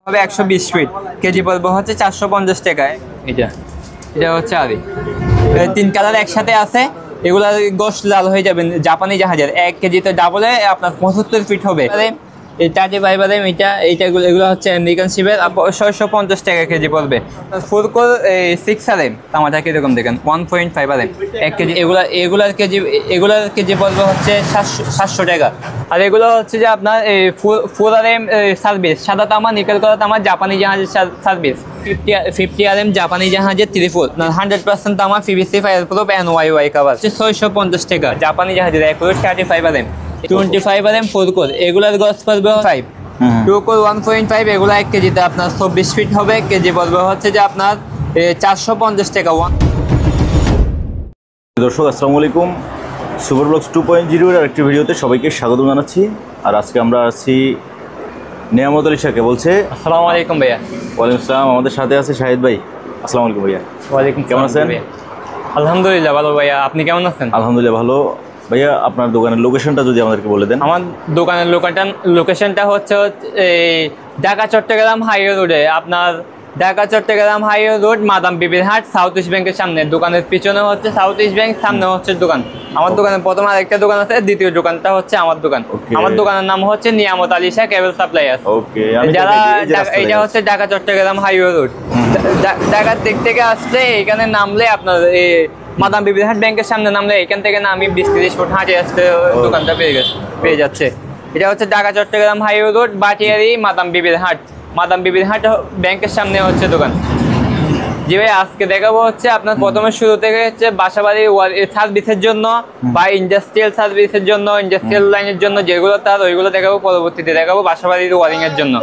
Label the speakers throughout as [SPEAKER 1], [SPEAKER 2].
[SPEAKER 1] হবে 120 fit, KG পড়বে হচ্ছে 450 টাকায়। এটা এটা হচ্ছে আদি 3 কালার একসাথে আছে। এগুলা গোশ লাল হয়ে যাবে জাপানি জাহাজের। 1 কেজিতে ডাবলে আপনার 75 ফিট হবে। এটা যে ভাইবারে এগুলো হচ্ছে আমেরিকান শিপের 650 টাকা কেজি পড়বে। ফুলকোর 6 আরএম টমাটা কিরকম দেখেন 1.5 আরএম 1 কেজি। এগুলার কেজি পড়বে হচ্ছে 700 টাকা। আর এগুলো হচ্ছে যে আপনার 4 আরএম সার্ভিস, সাদা তামা নিকেল করা তামা জাপানি জাহাজের সার্ভিস। 50 আরএম জাপানি জাহাজের 3 100% তামা PVC fire proof NYY cover 650 টাকা। জাপানি জাহাজের 35 আরএম 25 আরএম 4 কোর, এগুলার গজ পড়বে 5। 2 কোর 1.5, এগুলো 1 কেজিতে আপনার 24 ফিট হবে, কেজি পড়বে হচ্ছে যে আপনার 450 টাকা।
[SPEAKER 2] দর্শক আসসালামু আলাইকুম, সুপার ব্লগস 2.0 এর আরেকটি ভিডিওতে সবাইকে স্বাগত জানাচ্ছি। আর আজকে আমরা আছি নিয়ামত আলী শাহকে বলছে।
[SPEAKER 1] আসসালামু আলাইকুম ভাইয়া।
[SPEAKER 2] ওয়ালাইকুম আসসালাম। আমাদের সাথে আছে শাহিদ ভাই। আসসালামু আলাইকুম ভাইয়া।
[SPEAKER 1] ওয়ালাইকুম,
[SPEAKER 2] কেমন আছেন?
[SPEAKER 1] আলহামদুলিল্লাহ ভালো ভাইয়া, আপনি কেমন আছেন?
[SPEAKER 2] আলহামদুলিল্লাহ ভালো। ভাইয়া আপনার দোকানের লোকেশনটা যদি আমাদেরকে বলে দেন।
[SPEAKER 1] আমার দোকানের লোকেশনটা হচ্ছে ঢাকা চট্টগ্রাম হাইওয়ে রোডে। আপনার Dhaka Chattogram highway road, Madam Bibir Hat, south east ব্যাংকের সামনে। দোকানের পিছনে হচ্ছে সাউথ ইস্ট ব্যাংক, সামনে হচ্ছে দোকান। আমার দোকানের প্রথমে আরেকটা দোকান আছে, দ্বিতীয় দোকানটা হচ্ছে আমার দোকান। আমার দোকানের নাম হচ্ছে নিয়ামত আলী শাহ কেবল সাপ্লাইয়ার। যারা এটা হচ্ছে ঢাকা চট্টগ্রাম হাইওয়ে রোড, ঢাকার দিক থেকে আসলে এখানে নামলে আপনার মাদাম বিবির হাট ব্যাংকের সামনে নামলে এখান থেকে আমি 20-30 ফুট হাঁটে আসতে দোকানটা পেয়ে যাচ্ছে। এটা হচ্ছে ঢাকা চট্টগ্রাম হাইওয়ে রোড, বাটিয়ারি, মাদাম বিবির হাট ব্যাংকের সামনে হচ্ছে দোকান। জি ভাই, আজকে দেখাবো হচ্ছে আপনার প্রথমে শুরু থেকে হচ্ছে বাসাবাড়ি সার্ভিসের জন্য বা ইন্ডাস্ট্রিয়াল সার্ভিসের জন্য, ইন্ডাস্ট্রিয়াল লাইনের জন্য যেগুলো তার ওইগুলো দেখাবো। পরবর্তীতে দেখাবো বাসাবাড়ির ওয়ারিং এর জন্য।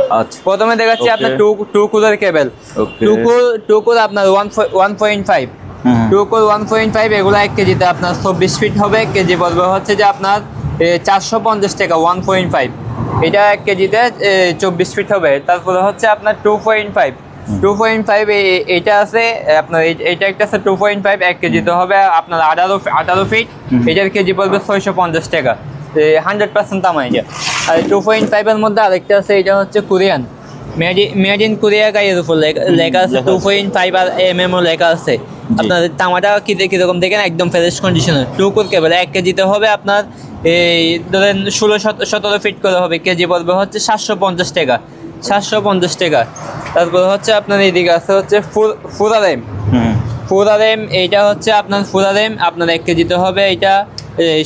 [SPEAKER 1] প্রথমে দেখাচ্ছি আপনার টু কুলার কেবল। টু কুল আপনার 1.5, 2 কোর 1.5, এগুলো 1 কেজিতে আপনার 24 ফিট হবে, কেজি পড়বে হচ্ছে যে আপনার 450 টাকা। 1.5 এটা 1 কেজিতে 24 ফিট হবে। তারপরে হচ্ছে আপনার 2.5 এটা আছে আপনার, এটা একটা আছে 2.5, 1 কেজিতে হবে আপনার 18 ফিট। এটার কেজি পড়বে 650 টাকা, 100% তামা এটা। আর 2.5 এর মধ্যে আরেকটা আছে, এটা হচ্ছে কোরিয়ান, মেড ইন কোরিয়া, গায়ের উপর লেখা আছে 2.5 আর mm লেখা আছে। আপনার তামাটা কিরকম দেখেন, একদম ফ্রেশ কন্ডিশনের। 2 কোর কেবল 1 কেজিতে হবে আপনার এই ধরেন 16-17 ফিট করে হবে, কেজি পড়বে হচ্ছে 750 টাকা। তারপর হচ্ছে আপনার এইদিকে আছে হচ্ছে ফুল আরএম, এইটা হচ্ছে আপনার ফুল আরএম আপনার 1 কেজিতে হবে এটা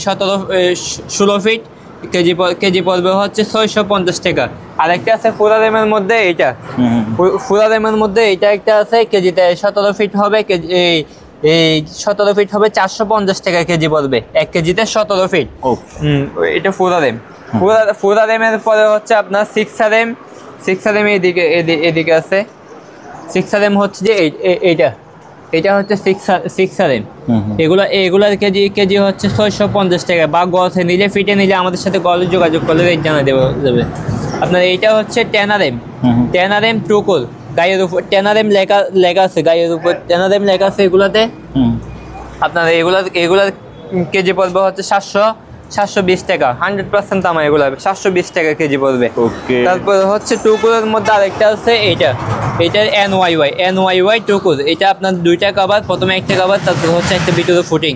[SPEAKER 1] 16 ফিট, কেজি পড়বে হচ্ছে 650 টাকা। আরেকটা আছে ফুল আরএমের মধ্যে, এইটা ফুল আরএমের মধ্যে এইটা একটা আছে, কেজিতে 17 ফিট হবে, এই 17 ফিট হবে 450 টাকা কেজি পড়বে, 1 কেজিতে 17 ফিট। এটা ফুল আরএম। ফুল আরএমের পরে হচ্ছে আপনার 6 আরএম এদিকে আছে। 6 আরএম হচ্ছে যে এটা হচ্ছে 6 আরএম। এগুলার কেজি হচ্ছে 650 টাকা। বা গছে নিলে, ফিটে নিলে আমাদের সাথে গলে যোগাযোগ করলে রেট জানা যাবে। আপনার এইটা হচ্ছে 10 আরএম 2 কোর, গায়ের উপর 10 আরএম লেখা আছে, গায়ের উপর 10 আরএম লেখা আছে এগুলাতে। আপনার এগুলার কেজি পড়বে হচ্ছে 720 টাকা, 100% তামা। এগুলো 720 টাকা কেজি পড়বে। তারপর হচ্ছে 2 কোরের মধ্যে আরেকটা আছে, এইটার NYY 2 কোর। এটা আপনার 2টা কভার, প্রথমে একটা কভার, তারপর হচ্ছে একটা ভিতরে ফুটিং।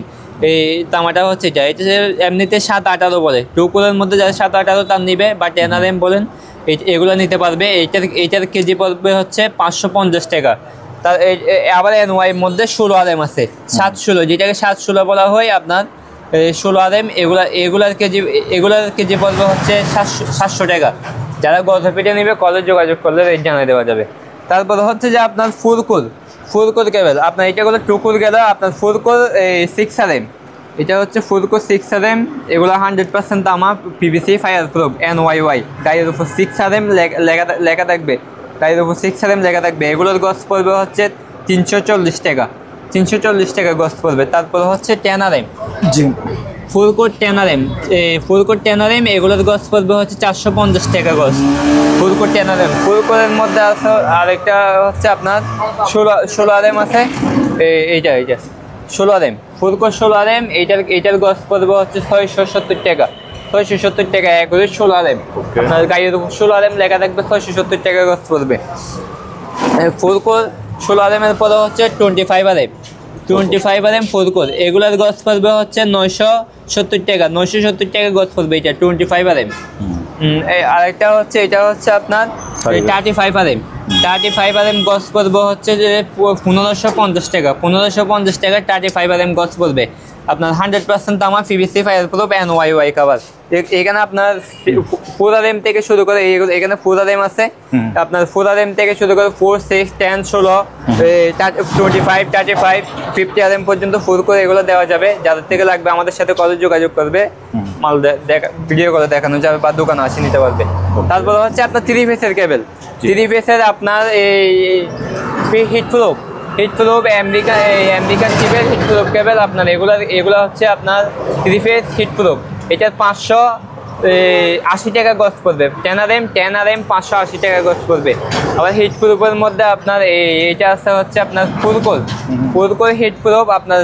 [SPEAKER 1] এই তামাটা হচ্ছে এটা এমনিতে 7-18 বলে। 2 কোরের মধ্যে যারা 7-18 তার নিবে বা 10 আরএম বলেন, এগুলো নিতে পারবে। এইটার কেজি পড়বে হচ্ছে 550 টাকা। তার আবার NY মধ্যে 16 আরএম আছে, 7-16, যেটাকে 7-16 বলা হয় আপনার 16 আরএম। এগুলার কেজি পড়বে হচ্ছে 700 টাকা। যারা গর্ভপেটে নিবে কলেজ যোগাযোগ করলে রেট জানিয়ে দেওয়া যাবে। তারপরে হচ্ছে যে আপনার ফুল কোর কেবল, আপনার এটা হলো 2 কোর গেল, আপনার 4 কোর 6 আরএম। এটা হচ্ছে 4 কোর 6 আরএম, এগুলো 100% তামা, পিভিসি ফায়ার প্রুফ, NYY। গায়ের উপর 6 আরএম লেখা থাকবে, গায়ের উপর 6 আরএম লেখা থাকবে। এগুলোর গজ পড়বে হচ্ছে 340 টাকা, 340 টাকা গজ পড়বে। তারপর হচ্ছে 10 আরএম, ফুল কোট 10 আরএম, এগুলোর গজ পড়বে হচ্ছে 450 টাকা গজ। ফুল কোট 10 আরএম। ফুল কোটের মধ্যে আছে আরেকটা হচ্ছে আপনার 16 আরএম আছে, এইটা 16 আরএম, ফুল কোট 16 আরএম। এইটার গজ পড়বে হচ্ছে 670 টাকা, 670 টাকা, একরে 16 আরএম।
[SPEAKER 2] Okay.
[SPEAKER 1] আপনার গাড়ির উপর 16 আরএম লেখা থাকবে, 670 টাকা গজ পড়বে। ফোর কোর 16 আরএম এর পরে হচ্ছে 25 আরএম, 25 আরএম ফোর কোর, এগুলার গজ পড়বে হচ্ছে 970 টাকা, 970 টাকা গজ পড়বে এটা 25 আরএম। আরেকটা হচ্ছে এটা হচ্ছে আপনার 35 আরএম, 35 আরএম গজ পড়বে হচ্ছে যে 1550 টাকা, 1550 টাকা 35 আরএম গজ পড়বে। আপনার 100% তামা, PVC, fire proof, NYY cover. এখানে আপনার 4 আরএম থেকে শুরু করে এখানে 4 আরএম আছে, আপনার 4 আরএম থেকে শুরু করে 4, 6, 10, 16, 25, 35, 50 আরএম পর্যন্ত 4 করে এগুলো দেওয়া যাবে। যাদের থেকে লাগবে আমাদের সাথে কল যোগাযোগ করবে, মাল ভিডিও করে দেখানো যাবে বা দোকানে আসে নিতে পারবে। তারপরে হচ্ছে আপনার 3 ফেসের কেবল, 3 ফেসের আপনার এই হিট প্রুফ আমেরিকান চিপের হিট প্রুফ কেবল। আপনার এগুলো হচ্ছে আপনার 3 ফেস হিট প্রুফ। এটার 580 টাকা গজ পড়বে, 10 আরএম 580 টাকা গজ পড়বে। আবার হিট প্রুফের মধ্যে আপনার এইটা আছে হচ্ছে আপনার ফোর কোর হিট প্রুফ, আপনার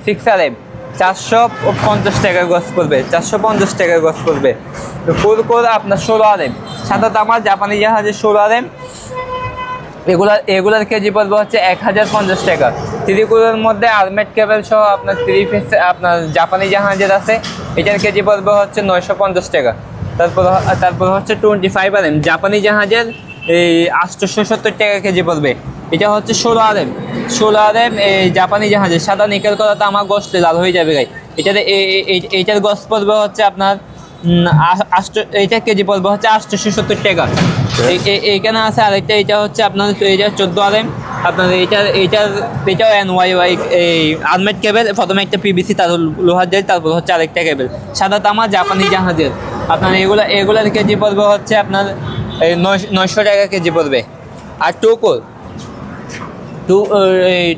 [SPEAKER 1] 6 আরএম 450 টাকা গজ পড়বে, 450 টাকা গজ পড়বে। ফোর কোর আপনার 16 আরএম, সাদা তামা জাপানি জাহাজের 16 আরএম, এগুলার কেজি পড়বে হচ্ছে 1050 টাকা। 3 কোরের মধ্যে আর্মেট কেবল সহ আপনার 3 ফেস আপনার জাপানি জাহাজের আছে, এটার কেজি পড়বে হচ্ছে 950 টাকা। তারপর হচ্ছে 25 আরএম জাপানি জাহাজের 870 টাকা কেজি পড়বে। এটা হচ্ছে 16 আরএম এই জাপানি জাহাজের সাদা নিকেল করা তামা গসলে লাল হয়ে যাবে গাই। এইটার গস পড়বে হচ্ছে আপনার এইটা কেজি পড়বে হচ্ছে 870 টাকা। এইখানে আছে আরেকটা, এটা হচ্ছে আপনার এইটা 14 আরএম, আপনার এইটাও NYY এই আর্মেট কেবল। প্রথমে একটা পিভিসি, তারপর লোহার জালি, তারপর হচ্ছে আরেকটা কেবল সাদা তামা জাপানি জাহাজের। আপনার এগুলার কেজি পড়বে হচ্ছে আপনার 900 টাকা কেজি পড়বে। আর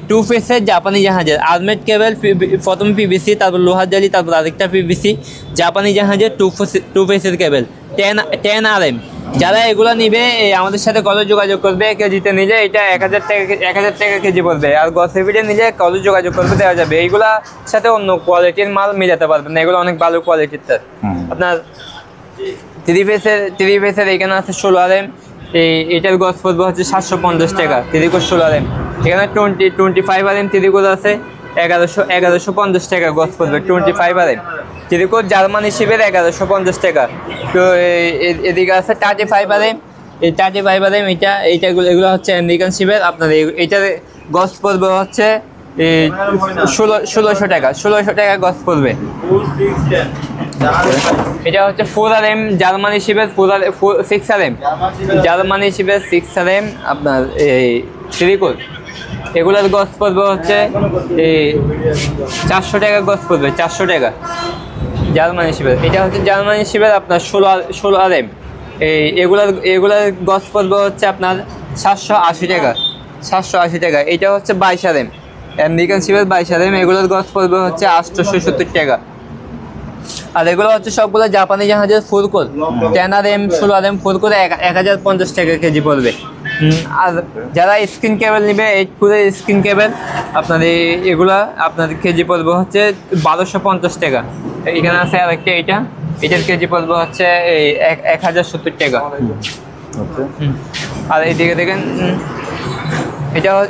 [SPEAKER 1] টু ফেসের জাপানি জাহাজের আর্মেট কেবল, প্রথম পিভিসি, তারপর লোহার জালি, তারপর আরেকটা পিভিসি জাপানি জাহাজের টু ফেসের কেবল 10 আরএম। যারা এগুলো নিবে আমাদের সাথে কলে যোগাযোগ করবে, কেজিতে নিলে এটা 1000 টাকা কেজি পড়বে। আর গসেপিটে নিলে কলে যোগাযোগ করবে, দেওয়া যাবে। এইগুলা সাথে অন্য কোয়ালিটির মাল মিলাতে পারবেন না, এগুলো অনেক ভালো কোয়ালিটির। আপনার 3 ফেসের এখানে আছে 16 আরএম, এটার গজ পড়বে হচ্ছে 750 টাকা, 3 কোর 16 আরএম। এখানে 25 আরএম 3 কোর আছে, 1150 টাকা গজ পড়বে 25 আরএম। 3 কোর জার্মানি শিপের 1150 টাকা। তো এদিকে আছে 35 আরএম, এই 35 আরএম এগুলো হচ্ছে আমেরিকান শিপের। আপনার এইটার গজ পড়বে হচ্ছে 1600 টাকা গজ পড়বে। এটা হচ্ছে 4 আরএম জার্মানি শিপের 6 আরএম জার্মানি শিপের 6 আরএম আপনার এই 3 কোর। এগুলোর গজ পড়বে হচ্ছে 400 টাকা গজ পড়বে, 400 টাকা জার্মানি শিপের। এটা হচ্ছে জার্মানি শিপের আপনার 16 আরএম। এগুলার গজ পড়বে হচ্ছে আপনার 780 টাকা, 780 টাকা। এটা হচ্ছে 22 আরএম আমেরিকান শিপের 22 আরএম, এগুলোর গজ পড়বে হচ্ছে 870 টাকা। আর এগুলো হচ্ছে সবগুলো জাপানি জাহাজের 4 কোর 10 আরএম 16 আরএম 4 কোর 1050 টাকা কেজি পড়বে। আর যারা স্ক্রিন কেবল নেবে 8 কোরের স্ক্রিন কেবল, আপনার এগুলা আপনার কেজি পড়বে হচ্ছে 1250 টাকা। এখানে আছে আরেকটা, এটার কেজি পড়বে হচ্ছে 1070 টাকা। আর এইদিকে দেখেন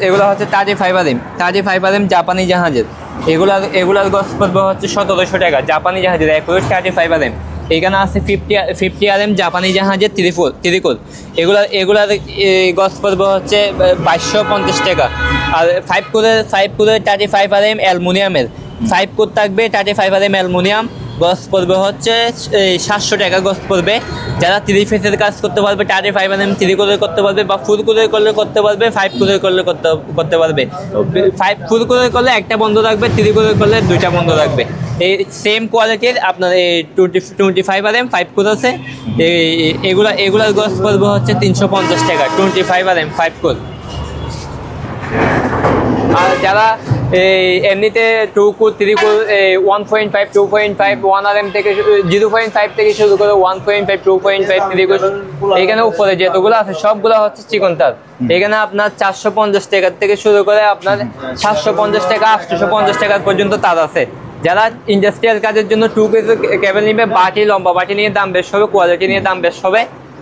[SPEAKER 1] এগুলো হচ্ছে 35 আরএম জাপানি জাহাজের। এগুলার গজ পড়বে হচ্ছে 1700 টাকা জাপানি জাহাজের 35 আরএম। এখানে আছে 50 আরএম জাপানি জাহাজের 3 কোর। এগুলার গজ পড়বে হচ্ছে 2250 টাকা। আর 5 কোরের 35 আরএম অ্যালুমিনিয়ামের 5 কোর থাকবে, 35 আরএম অ্যালুমিনিয়াম, গজ পড়বে হচ্ছে 700 টাকা গজ পড়বে। যারা 3 ফেসের কাজ করতে পারবে 35 আরএম 3 কোরের করতে পারবে, বা 4 কোরের করলে করতে পারবে, 5 কোরের করলে করতে পারবে। 4 কোরের করলে একটা বন্ধ রাখবে, 3 কোরের করলে 2টা বন্ধ রাখবে। এই সেম কোয়ালিটির আপনার এই 25 আরএম 5 কোর আছে। এগুলার গজ পড়বে হচ্ছে 350 টাকা 25 আরএম 5 কোর। আর যারা এমনিতে 2 কোর 3 কোর 1.5 2.5 1 আরএম থেকে 0.5 থেকে শুরু করে 1.5 2.5 3 কোর, এখানে উপরে যেগুলো আছে সবগুলো হচ্ছে চিকন তার। এখানে আপনার 450 টাকা থেকে শুরু করে আপনার 750 টাকা 850 টাকা পর্যন্ত তার আছে। যারা ইন্ডাস্ট্রিয়াল কাজের জন্য 2 পিস কেবল নিবে, বাটি লম্বা বাটি নিয়ে দাম বেশ হবে, কোয়ালিটি নিয়ে দাম বেশ হবে,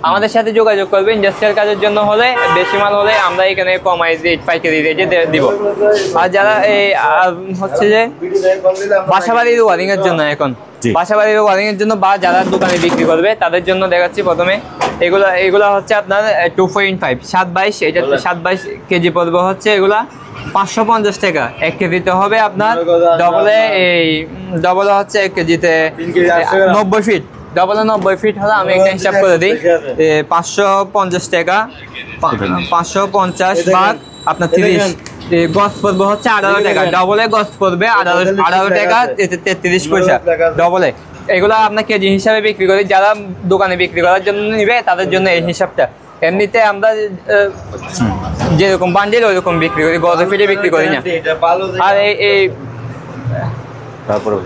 [SPEAKER 1] আমাদের সাথে যোগাযোগ করবে। ইন্ডাস্ট্রিয়াল কাজের জন্য হলে বেশি মাল হলে আমরা এখানে কমাই পাইকারি রেটে দিব। আর যারা এই হচ্ছে যে বাসাবাড়ির ওয়ারিং এর জন্য, এখন বাসাবাড়ির ওয়ারিং এর জন্য বা যারা দোকানে বিক্রি করবে তাদের জন্য দেখাচ্ছি প্রথমে। এগুলা হচ্ছে আপনার 2.5 7/22, এটা 7/22 কেজি পড়বে হচ্ছে এগুলা 550 টাকা। 1 কেজিতে হবে আপনার ডবলে হচ্ছে 1 কেজিতে 90 ফিট, ডবলে 90 ফিট হলে আমি একটা হিসাব করে দিই, 550 টাকা, 550 ভাগ আপনার 30, গজ পড়বে হচ্ছে 18 টাকা। ডবলে গজ পড়বে 18 টাকা 33 পয়সা ডবলে। এগুলো আপনার কেজি হিসাবে বিক্রি করি, যারা দোকানে বিক্রি করার জন্য নিবে তাদের জন্য এই হিসাবটা। এমনিতে আমরা যেরকম বান্ডিল ওইরকম বিক্রি করি, গজ ফিটে বিক্রি করি না। আর এই
[SPEAKER 2] তারপরে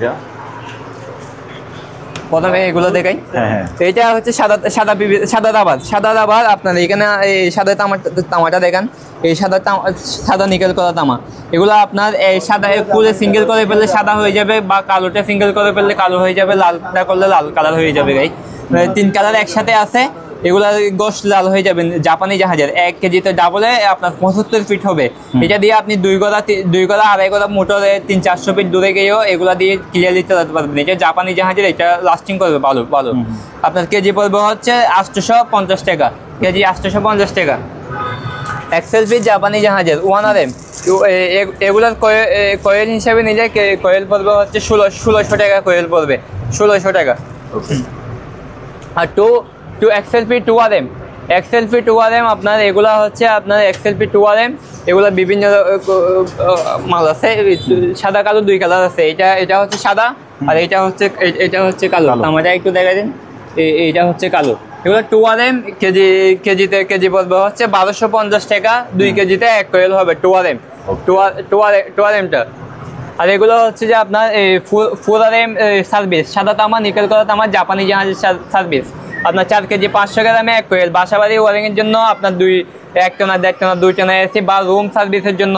[SPEAKER 1] প্রথমে এগুলো দেখাই। এটা হচ্ছে সাদা রাবার। আপনার এখানে এই সাদা তামাটা দেখেন, এই সাদা নিকেল করা তামা। এগুলো আপনার এই সাদা পুরো সিঙ্গেল করে ফেললে সাদা হয়ে যাবে, বা কালোটা সিঙ্গেল করে ফেললে কালো হয়ে যাবে, লালটা করলে লাল কালার হয়ে যাবে। গাই 3 কালার একসাথে আছে। এগুলা গোশ লাল হয়ে যাবে। জাপানি জাহাজের 1 কেজিতে ডাবলে আপনার 75 ফিট হবে। এটা দিয়ে আপনি 2 গড়া 2.5 গড়া মোটরে 300-400 ফিট দূরে গিয়েও এগুলা দিয়ে ক্লিয়ারলি চালাতে পারবেন। এটা জাপানি জাহাজের, এটা লাস্টিং করবে ভালো। আপনার কেজি পড়বে হচ্ছে 850 টাকা, কেজি 850 টাকা। XLP জাপানি জাহাজের 1RM, এগুলার কয়েল হিসাবে নিলে কয়েল পড়বে হচ্ছে 1600 টাকা, কয়েল পড়বে 1600 টাকা। আর XLP 2RM আপনার এগুলা হচ্ছে আপনার XLP 2RM, এগুলা বিভিন্ন মাল আছে, সাদা কালো 2 কালার আছে। এটা হচ্ছে সাদা, আর এটা হচ্ছে কালো। আমাদের একটু দেখা দিন, এইটা হচ্ছে কালো। এগুলো 2RM, কেজি পড়বে হচ্ছে 1250 টাকা। 2 কেজিতে 1 কয়েল হবে 2RMটা। আর এগুলো হচ্ছে যে আপনার 4RM সার্ভিস, সাদা তামা নিকেল করা তামা, জাপানি জাহাজের সার্ভিস। আপনার 4 কেজি 500 গ্রামে 1 কোয়েল। বাসাবাড়ি ওয়ারিং এর জন্য আপনার 1 টনা 1.5 টনা 2 টনা এসি, বা রুম সার্ভিসের জন্য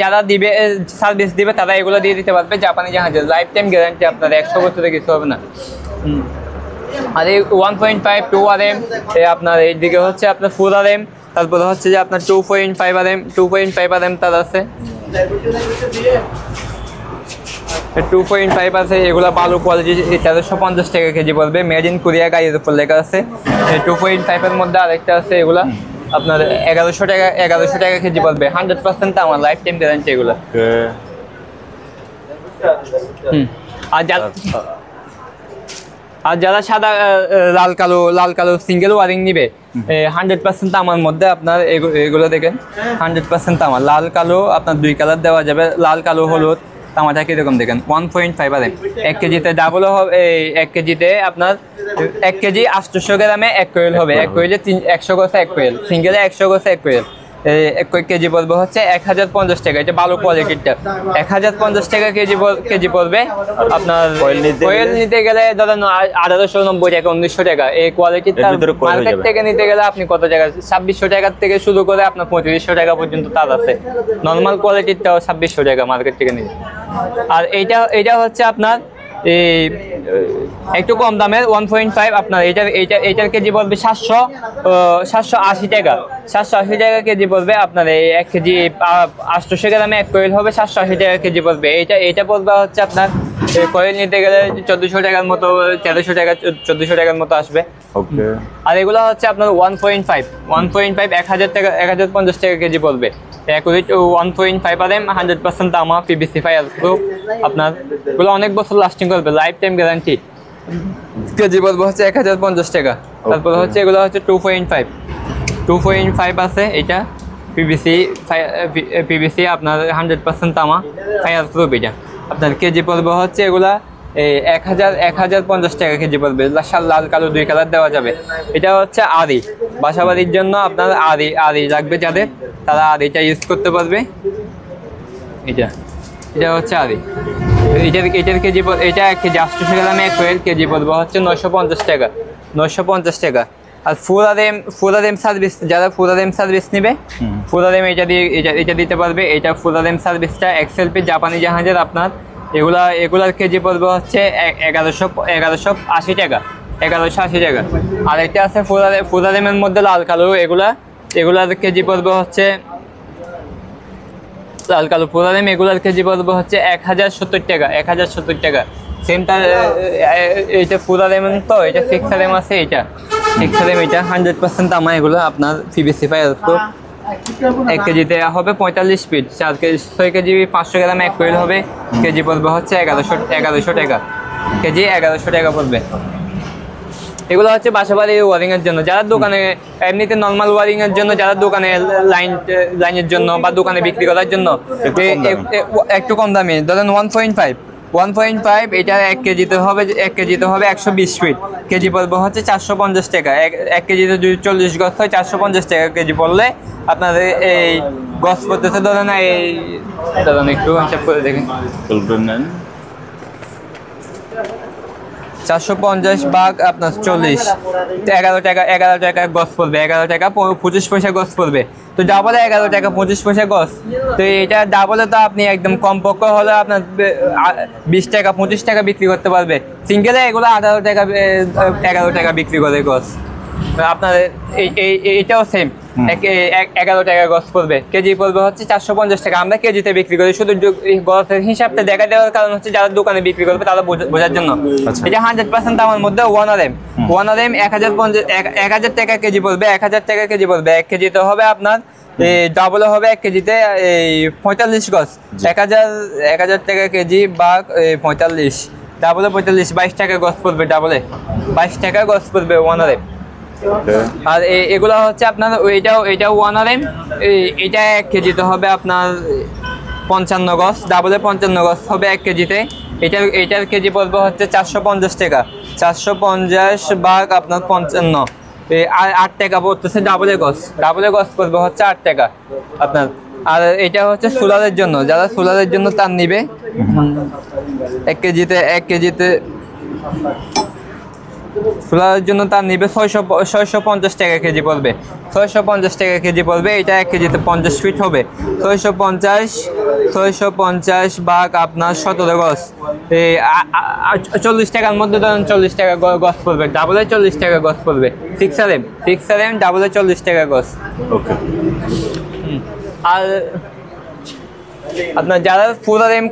[SPEAKER 1] যারা দিবে সার্ভিস দিবে তারা এগুলো দিয়ে দিতে পারবে। জাপানি জাহাজের লাইফ টাইম গ্যারান্টি, আপনার 100 বছরে কিছু হবে না। আর এই 1.5 2RM, আপনার এইদিকে হচ্ছে আপনার 4RM, তারপরে হচ্ছে যে আপনার 2.5RM তার আছে, 2.5 আছে। এগুলা ভালো কোয়ালিটি, 1350 টাকা কেজি পড়বে। মেড ইন কোরিয়া গাড়ির উপর লেখা আছে। 2.5 এর মধ্যে আরেকটা আছে, এগুলা আপনার 1100 টাকা কেজি পড়বে। 100% আমার লাইফ টাইম গ্যারান্টি এগুলো। আর যারা সাদা লাল কালো সিঙ্গেল ওয়ারিং নিবে, 100% আমার মধ্যে আপনার এগুলো দেখেন, 100% আমার লাল কালো আপনার 2 কালার দেওয়া যাবে, লাল কালো হলুদ। তামাটা কিরকম দেখেন, 1.5 RM। 1 কেজিতে ডাবল হবে, 1 কেজিতে আপনার 1 কেজি 800 গ্রামে 1 কোয়েল হবে। 1 কোয়েলে 100 গোছা 1 কোয়েল, সিঙ্গেলে 100 গোছা 1 কোয়েল। 1 কেজি পড়বে হচ্ছে 1050 টাকা। এটা ভালো কোয়ালিটিটা, 1050 টাকা কেজি পড়বে। আপনার কোয়েল নিতে গেলে ধরেন 1890 টাকা 1900 টাকা। এই কোয়ালিটিটা মার্কেট থেকে নিতে গেলে আপনি কত টাকা, 2600 টাকার থেকে শুরু করে আপনার 3500 টাকা পর্যন্ত তার আছে। নর্মাল কোয়ালিটিটাও 2600 টাকা মার্কেট থেকে নিতে। আর এইটা হচ্ছে আপনার একটু কম দামের 1.5। আপনার এইটার কেজি পড়বে 780 টাকা। 780 টাকা কেজি পড়বে। আপনার এই 1 কেজি 800 গ্রামে 1 কোয়েল হবে, 780 টাকা কেজি পড়বে। এইটা পড়বে হচ্ছে আপনার কোয়েল নিতে গেলে 1400 টাকার মতো, 1300 টাকা 1400 টাকার মতো আসবে। আর এগুলো হচ্ছে আপনার 1.5 1000 টাকা 1050 টাকা কেজি পড়বে। 1.5 RM 100% তামা, PVC ফায়ার প্রুফ। আপনার এগুলো অনেক বছর লাস্টিং করবে, লাইফ টাইম গ্যারান্টি। কেজি পড়বে হচ্ছে 1050 টাকা। তারপর হচ্ছে এগুলো হচ্ছে 2.5 আছে। এটা PVC আপনার 100% তামা, ফায়ার প্রুফ। এটা আপনার কেজি পড়বে হচ্ছে এগুলা 1050 টাকা কেজি পড়বে। লাল কালো 2 কালার দেওয়া যাবে। এটা হচ্ছে আড়ি, বাসাবাড়ির জন্য আপনার আড়ি লাগবে যাদের, তারা আড়িটা ইউজ করতে পারবে। এটা হচ্ছে আড়ি। এটার কেজি, এটা 1 কেজি 800 গ্রামে 1 কোয়েল, কেজি পড়বে হচ্ছে 950 টাকা 950 টাকা। আর 4RM সার্ভিস, যারা 4RM সার্ভিস নেবে 4RM এটা দিতে পারবে। এটা 4RM সার্ভিসটা XLP জাপানি জাহাজের আপনার এগুলার কেজি পড়বে হচ্ছে 1180 টাকা, 1180 টাকা। আর একটা আছে ফুলারেমের মধ্যে লাল কালো, এগুলার কেজি পড়বে হচ্ছে লাল কালো ফুলারেম, এগুলার কেজি পড়বে হচ্ছে 1070 টাকা, 1070 টাকা। সেমটা এইটা ফুলারেম, তো এটা ফিক্সারেম আছে, এটা ফিক্সারেম, এটা 100% তামা। এগুলো আপনার পিভিসি ফাইবার, তো 1 কেজিতে হবে 45 ফিট, 4 কেজি 6 কেজি 500 গ্রাম 1 কোয়েল হবে, কেজি পড়বে হচ্ছে 1100 টাকা, কেজি 1100 টাকা পড়বে। এগুলো হচ্ছে বাসাবাড়ি ওয়ারিং এর জন্য, যারা দোকানে এমনিতে নর্মাল ওয়ারিং এর জন্য, যারা দোকানে লাইনের জন্য বা দোকানে বিক্রি করার জন্য একটু কম দামি, ধরেন 1.5, এটা 1 কেজিতে হবে 120 ফিট, কেজি পড়বে হচ্ছে 450 টাকা। 1 কেজিতে যদি 40 গজ হয় 450 টাকা কেজি পড়লে আপনার এই গজ পড়তেছে, ধরেন একটু হিসাব করে দেখেন, 450 ভাগ আপনার 40, 11 টাকা গজ পড়বে, 11 টাকা 25 পয়সা গজ পড়বে। তো ডাবলে 11 টাকা 25 পয়সা গজ, তো এটা ডাবলে তো আপনি একদম কমপক্ষে হলে আপনার 20 টাকা 25 টাকা বিক্রি করতে পারবে। সিঙ্গেলে এগুলো 18 টাকা 11 টাকা বিক্রি করে গজ। আপনার এইটাও সেম, 11 টাকা গজ পড়বে, কেজি পড়বে হচ্ছে 450 টাকা। আমরা কেজিতে বিক্রি করি, শুধু গজের হিসাবটা দেখা দেওয়ার কারণ হচ্ছে যারা দোকানে বিক্রি করবে তারা বোঝার জন্য। এটা 100% আমার মধ্যে 1RM 1000 টাকা কেজি পড়বে, 1000 টাকা কেজি পড়বে। 1 কেজিতে হবে আপনার ডাবলে হবে 1 কেজিতে 45 গজ, 1000 টাকা কেজি বা 45, ডাবলে 45, 22 টাকা গজ পড়বে, ডাবলে 22 টাকা গজ পড়বে 1RM। আর এগুলো হচ্ছে আপনার এটাও 1RM, এটা 1 কেজিতে হবে আপনার 55 গজ, ডাবলে 55 গজ হবে 1 কেজিতে। এটার কেজি পড়বে হচ্ছে 450 টাকা, 450 ভাগ আপনার 55, 8 টাকা পড়তেছে ডাবলে গজ পড়বে হচ্ছে 8 টাকা আপনার। আর এটা হচ্ছে সোলারের জন্য, যারা সোলারের জন্য তার নিবে 1 কেজিতে সোলারের জন্য তার নিবে 650 টাকা কেজি পড়বে, 650 টাকা কেজি পড়বে। এটা 1 কেজিতে 50 ফিট হবে, 650 ভাগ আপনার 17 গজ, 40 টাকার মধ্যে ধরেন 40 টাকা গজ পড়বে, ডাবলে 40 টাকা গজ পড়বে। ফিক্সারেম ডাবলে 40 টাকা গজ।
[SPEAKER 2] ওকে।
[SPEAKER 1] আর আপনার যারা ফুলারেম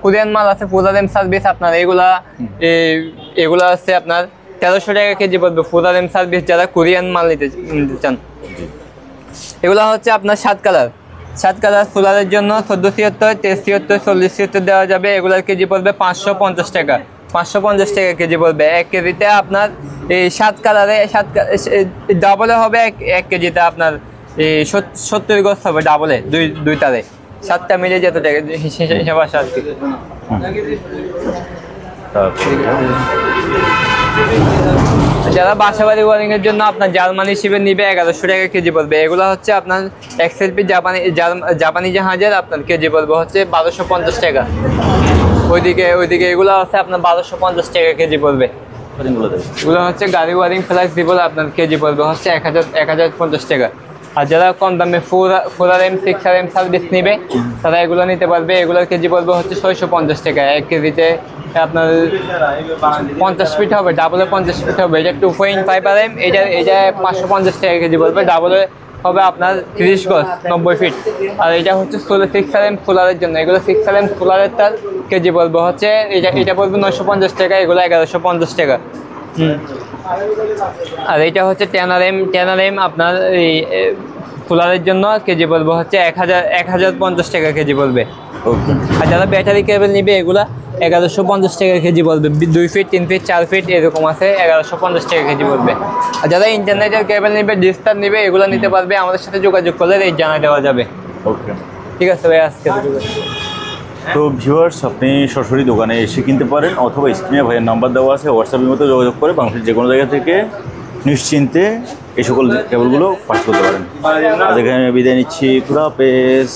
[SPEAKER 1] কোরিয়ান মাল আছে, ফুলারেম সার্ভিস, আপনার এগুলা আছে আপনার 1300 টাকা কেজি পড়বে। ফুলারেম সার্ভিস যারা কোরিয়ান মাল নিতে চান, এগুলা হচ্ছে আপনার 7 কালার ফুলারের জন্য 1476, 1376, 4076 দেওয়া যাবে। এগুলার কেজি পড়বে 550 টাকা, 550 টাকা কেজি পড়বে। 1 কেজিতে আপনার এই 7 কালারে ডাবলে হবে 1 কেজিতে আপনার 70 গজ হবে, ডাবলে দুই তারে 7টা মিলে যেত টাকা হিসাব আসে আর কি। যারা বাসাবাড়ি ওয়ারিং এর জন্য আপনার জার্মানি হিসেবে নিবে 1100 টাকা কেজি পড়বে। এগুলো হচ্ছে আপনার XLP জাপানি জাহাজের আপনার কেজি পড়বে হচ্ছে 1250 টাকা। ওইদিকে এগুলো আছে আপনার 1250 টাকা কেজি পড়বে। এগুলো হচ্ছে গাড়ি ওয়ারিং ফ্লেক্সিবল, আপনার কেজি পড়বে হচ্ছে 1050 টাকা। আর যারা কম দামে 4RM 6RM সার্ভিস নিবে তারা এগুলো নিতে পারবে। এগুলোর কেজি পড়বে হচ্ছে 650 টাকা। 1 কেজিতে আপনার 50 ফিট হবে, ডাবলে 50 ফিট হবে। এটা 2.5RM, এটা 550 টাকা কেজি পড়বে, ডাবলে হবে আপনার 30 গজ 90 ফিট। আর এটা হচ্ছে 6RM ফুলারের জন্য, এগুলো 6RM ফুলারের তার কেজি পড়বে হচ্ছে এটা পড়বে 950 টাকা, এগুলো 1150 টাকা। আর এটা হচ্ছে 10RM আপনার এই ফুলারের জন্য কেজি পড়বে হচ্ছে 1050 টাকা কেজি পড়বে। আর যারা ব্যাটারি কেবল নিবে এগুলা 1150 টাকা কেজি পড়বে। 2 ফিট 3 ফিট 4 ফিট এরকম আছে, 1150 টাকা কেজি পড়বে। আর যারা ইন্টারনেটের কেবল নিবে, ডিস্টার নিবে, এগুলো নিতে পারবে, আমাদের সাথে যোগাযোগ করলে রেট জানিয়ে দেওয়া যাবে।
[SPEAKER 2] ওকে,
[SPEAKER 1] ঠিক আছে ভাই, আজকে
[SPEAKER 2] তো ভিউয়ার্স আপনি সরাসরি দোকানে এসে কিনতে পারেন, অথবা স্ক্রিনে ভাইয়ের নাম্বার দেওয়া আছে, হোয়াটসঅ্যাপের মতো যোগাযোগ করে বাংলাদেশের যে কোনো জায়গা থেকে নিশ্চিন্তে এই সকল কেবলগুলো পাস করতে পারেন। আজ এখানে বিদায় নিচ্ছি, খুদা হাফেজ।